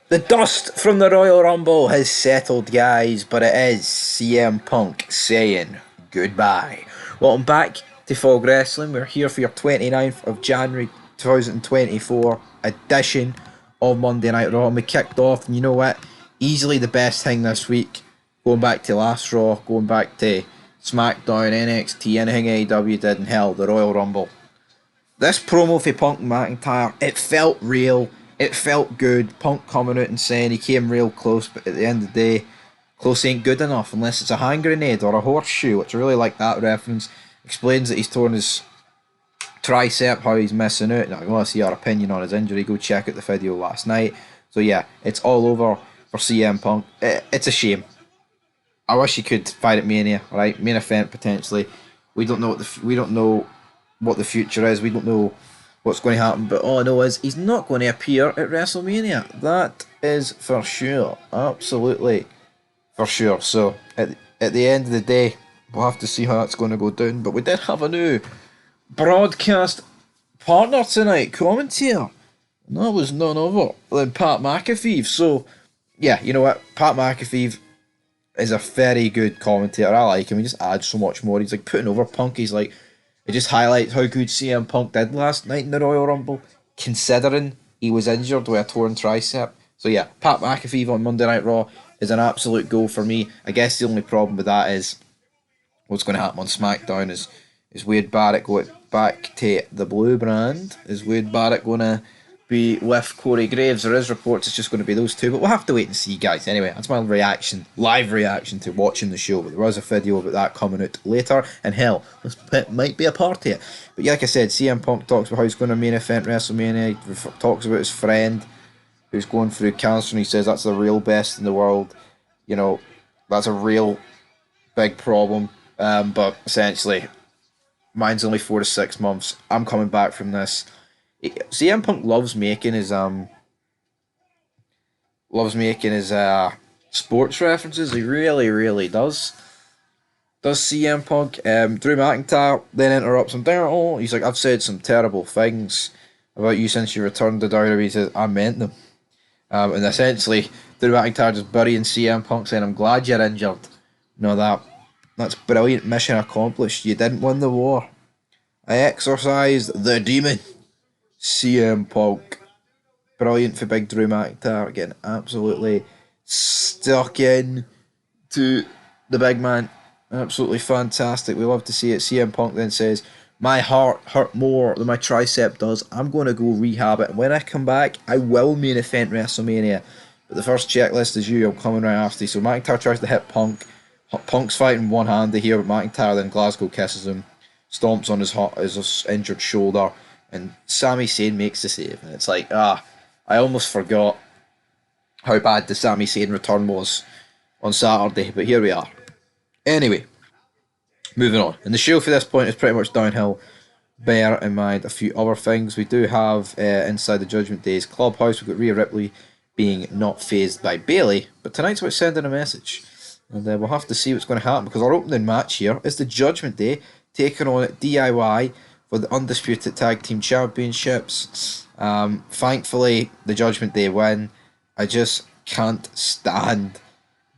The dust from the Royal Rumble has settled, guys, but it is CM Punk saying goodbye. Welcome back to Fog Wrestling. We're here for your 29th of January 2024 edition of Monday Night Raw. And we kicked off, and you know what? Easily the best thing this week. Going back to last Raw, going back to SmackDown, NXT, anything AEW did, and hell, the Royal Rumble. This promo for Punk and McIntyre, it felt real. It felt good. Punk coming out and saying he came real close, but at the end of the day, close ain't good enough unless it's a hand grenade or a horseshoe, which I really like that reference. Explains that he's torn his tricep, how he's missing out. Now, if you want to see our opinion on his injury, go check out the video last night. So yeah, it's all over for CM Punk. It's a shame. I wish he could fight at Mania, right? Main event potentially. We don't know what the future is. We don't know what's going to happen, but all I know is he's not going to appear at WrestleMania. That is for sure. Absolutely for sure. So at the end of the day, we'll have to see how that's going to go down. But we did have a new broadcast partner tonight, commentator. And that was none other than Pat McAfee. So yeah, you know what? Pat McAfee is a very good commentator. I like him. He just adds so much more. He's like putting over Punk. He's like, it just highlights how good CM Punk did last night in the Royal Rumble, considering he was injured with a torn tricep. So yeah, Pat McAfee on Monday Night Raw is an absolute goal for me. I guess the only problem with that is what's going to happen on SmackDown is Wade Barrett going back to the Blue brand. Is Wade Barrett going to be with Corey Graves? There is reports it's just going to be those two, but we'll have to wait and see, guys. Anyway, that's my live reaction to watching the show, but there was a video about that coming out later, and hell, this might be a part of it. But yeah, like I said, CM Punk talks about how he's going to main event WrestleMania. He talks about his friend who's going through cancer, and he says that's the real best in the world. You know, that's a real big problem, but essentially, mine's only 4 to 6 months. I'm coming back from this. CM Punk loves making his sports references. He really, really does. Does CM Punk? Drew McIntyre then interrupts him. Oh, he's like, I've said some terrible things about you since you returned to WWE. He says, I meant them. And essentially, Drew McIntyre just burying CM Punk, saying, I'm glad you're injured. No, that's brilliant. Mission accomplished. You didn't win the war. I exorcised the demon. CM Punk. Brilliant for big Drew McIntyre. Getting absolutely stuck in to the big man. Absolutely fantastic. We love to see it. CM Punk then says, my heart hurt more than my tricep does. I'm going to go rehab it. And when I come back, I will main event WrestleMania. But the first checklist is you. I'm coming right after you. So McIntyre tries to hit Punk. Punk's fighting one-handed here, but McIntyre then Glasgow kisses him. Stomps on his injured shoulder. And Sami Zayn makes the save. And it's like, I almost forgot how bad the Sami Zayn return was on Saturday. But here we are. Anyway, moving on. And the show for this point is pretty much downhill. Bear in mind a few other things. We do have inside the Judgment Day's clubhouse. We've got Rhea Ripley being not phased by Bayley. But tonight's about sending a message. And we'll have to see what's going to happen. Because our opening match here is the Judgment Day taking on DIY for the Undisputed Tag Team Championships. Thankfully, the Judgment Day win. I just can't stand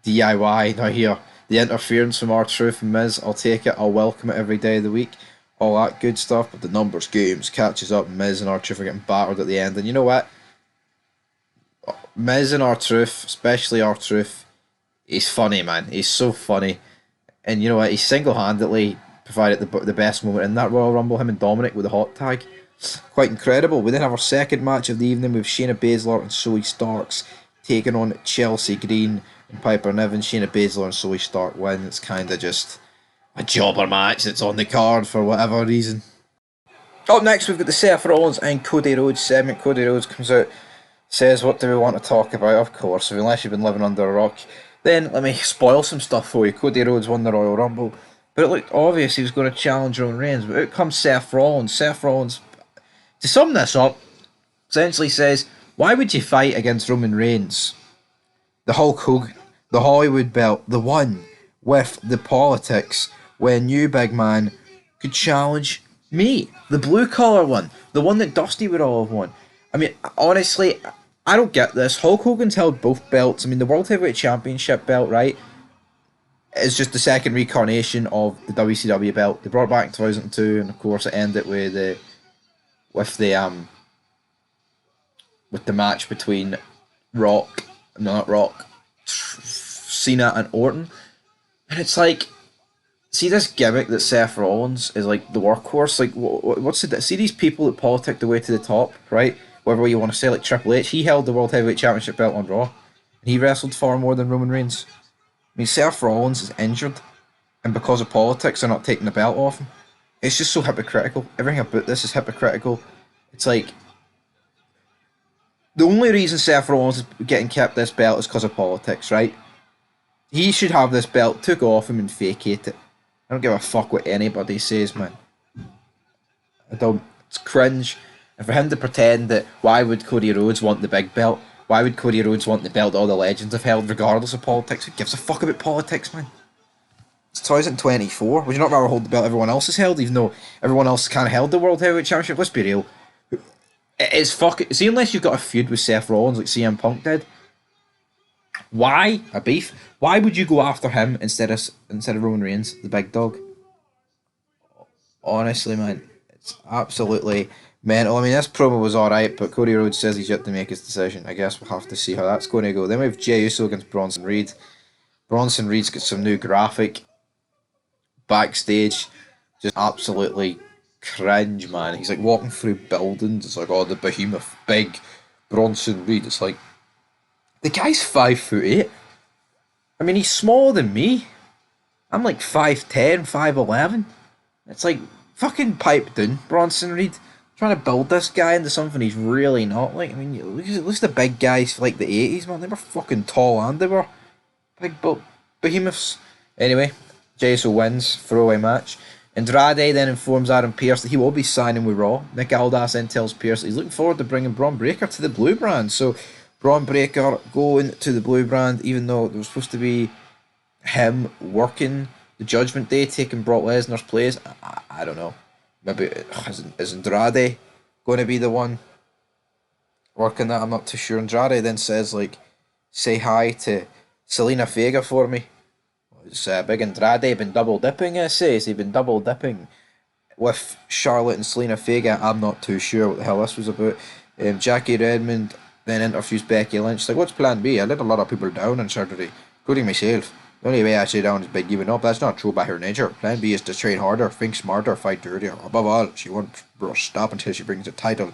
DIY. Now here, the interference from R-Truth and Miz, I'll take it. I'll welcome it every day of the week. All that good stuff. But the numbers games catches up. Miz and R-Truth are getting battered at the end. And you know what? Miz and R-Truth, especially R-Truth, he's funny, man. He's so funny. And you know what? He single-handedly provided the best moment in that Royal Rumble, him and Dominic with the hot tag. Quite incredible. We then have our second match of the evening with Shayna Baszler and Zoe Starks taking on Chelsea Green and Piper Niven. Shayna Baszler and Zoe Stark win. It's kind of just a jobber match that's on the card for whatever reason. Up next, we've got the Seth Rollins and Cody Rhodes segment. Cody Rhodes comes out, says, what do we want to talk about? Of course, unless you've been living under a rock. Then, let me spoil some stuff for you. Cody Rhodes won the Royal Rumble. But it looked obvious he was going to challenge Roman Reigns. But out comes Seth Rollins. Seth Rollins, to sum this up, essentially says, why would you fight against Roman Reigns? The Hulk Hogan, the Hollywood belt, the one with the politics, when you, big man, could challenge me, the blue collar one, the one that Dusty would all have won. I mean, honestly, I don't get this. Hulk Hogan's held both belts. I mean, the World Heavyweight Championship belt, right, is just the second reincarnation of the WCW belt. They brought it back in 2002, and of course, it ended with the with the match between Rock, no, not Rock, Cena and Orton, and it's like, see this gimmick that Seth Rollins is like the workhorse. Like, what's the see these people that politic the way to the top, right? Whatever way you want to say, like Triple H, he held the World Heavyweight Championship belt on Raw, and he wrestled far more than Roman Reigns. I mean, Seth Rollins is injured, and because of politics, they're not taking the belt off him. It's just so hypocritical. Everything about this is hypocritical. It's like the only reason Seth Rollins is getting kept this belt is because of politics, right? He should have this belt took off him and vacate it. I don't give a fuck what anybody says, man. I don't. It's cringe. And for him to pretend that why would Cody Rhodes want the big belt? Why would Cody Rhodes want the belt all the legends have held, regardless of politics? Who gives a fuck about politics, man? It's 2024. Would you not rather hold the belt everyone else has held, even though everyone else kind of held the World Heavyweight Championship? Let's be real. It is fucking. See, unless you've got a feud with Seth Rollins like CM Punk did, why a beef? Why would you go after him instead of Roman Reigns, the big dog? Honestly, man, it's absolutely mental. I mean, this promo was alright, but Cody Rhodes says he's yet to make his decision. I guess we'll have to see how that's going to go. Then we have Jey Uso against Bronson Reed. Bronson Reed's got some new graphic backstage. Just absolutely cringe, man. He's like walking through buildings. It's like, oh, the behemoth, big Bronson Reed. It's like, the guy's 5'8". I mean, he's smaller than me. I'm like 5'10", 5'11". It's like, fucking pipe down, Bronson Reed. Trying to build this guy into something he's really not. Like, I mean, look at the big guys like the 80s, man. They were fucking tall and they were big behemoths. Anyway, Jey Uso wins, throwaway match. Andrade then informs Adam Pearce that he will be signing with Raw. Nick Aldis then tells Pearce that he's looking forward to bringing Braun Breaker to the Blue Brand. So, Braun Breaker going to the Blue Brand, even though there was supposed to be him working the Judgment Day, taking Brock Lesnar's place. I don't know. Maybe is Andrade going to be the one working that? I'm not too sure. Andrade then says, like, say hi to Selena Vega for me. It's big Andrade been double dipping, it says. He's been double dipping with Charlotte and Selena Vega. I'm not too sure what the hell this was about. Jackie Redmond then interviews Becky Lynch. She's like, what's plan B? I let a lot of people down in surgery, including myself. The only way I stay down is by giving up. That's not true by her nature. Plan B is to train harder, think smarter, fight dirtier. Above all, she won't stop until she brings the title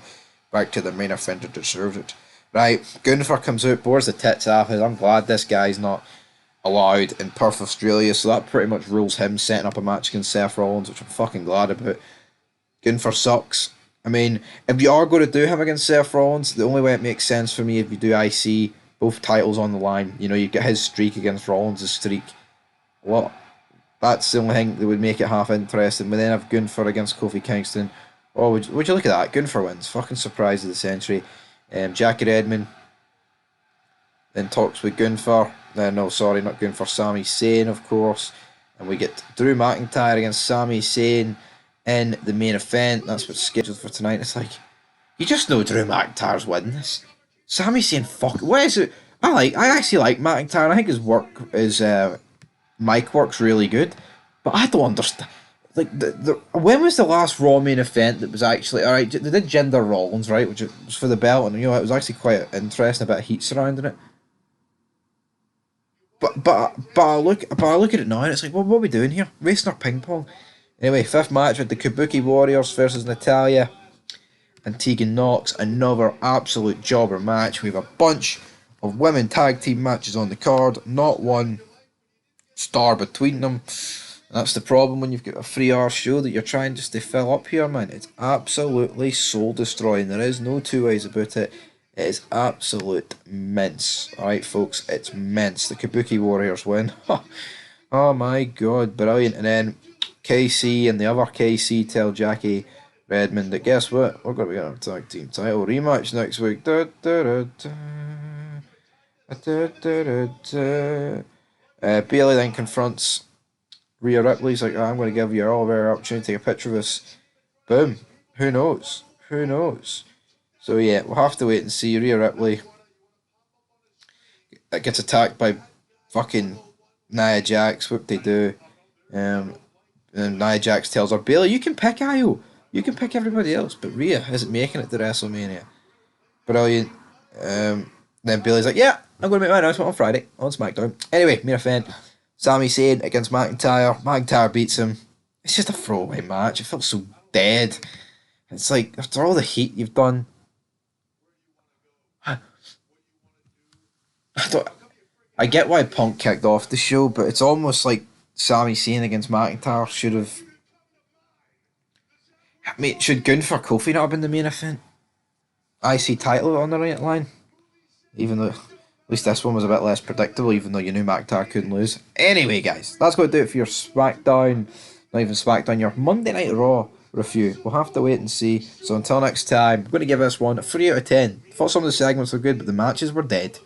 back to the main event that deserves it. Right, Gunther comes out, bores the tits off us. I'm glad this guy's not allowed in Perth, Australia, so that pretty much rules him setting up a match against Seth Rollins, which I'm fucking glad about. Gunther sucks. I mean, if you are going to do him against Seth Rollins, the only way it makes sense for me if you do IC, both titles on the line. You know, you get his streak against Rollins' streak. Well, that's the only thing that would make it half interesting. But then have Gunther against Kofi Kingston. Oh, would you look at that? Gunther wins. Fucking surprise of the century. Jackie Redmond then talks with Gunther. No, sorry, not Gunther. Sami Zayn, of course. And we get Drew McIntyre against Sami Zayn in the main event. That's what's scheduled for tonight. It's like, you just know Drew McIntyre's winning this. Sami Zayn, fuck. What is it? I actually like McIntyre. I think his mic works really good. But I don't understand. Like, when was the last Raw main event that was actually alright? They did Jinder Rollins, right, which was for the belt, and you know it was actually quite interesting, a bit of heat surrounding it. But I look at it now, and it's like, well, what are we doing here? Wasting our ping pong. Anyway, fifth match with the Kabuki Warriors versus Natalya and Tegan Knox. Another absolute jobber match. We have a bunch of women tag team matches on the card. Not one star between them. That's the problem when you've got a 3-hour show that you're trying just to fill up here, man. It's absolutely soul destroying. There is no two ways about it. It is absolute mince. Alright, folks, it's mince. The Kabuki Warriors win. Oh my god, brilliant. And then KC and the other KC tell Jackie Redmond that guess what? We're going to be on a tag team title rematch next week. Bailey then confronts Rhea Ripley. He's like, I'm going to give you all very opportunity to take a picture of this. Boom. Who knows? Who knows? So yeah, we'll have to wait and see. Rhea Ripley that gets attacked by fucking Nia Jax. What they do? Um, and Nia Jax tells her, Bailey, you can pick Io. You can pick everybody else, but Rhea isn't making it to WrestleMania. Brilliant. Then Bailey's like, yeah, I'm going to make my announcement on Friday on SmackDown. Anyway, main event. Sami Zayn against McIntyre. McIntyre beats him. It's just a throwaway match. It felt so dead. It's like, after all the heat you've done, I don't. I get why Punk kicked off the show, but it's almost like Sami Zayn against McIntyre should have. I mean, should Gunther Kofi not have been the main event? IC title on the right line, even though at least this one was a bit less predictable, even though you knew McIntyre couldn't lose. Anyway, guys, that's going to do it for your SmackDown, not even SmackDown, your Monday Night Raw review. We'll have to wait and see. So until next time, I'm going to give this one a 3 out of 10. Thought some of the segments were good, but the matches were dead.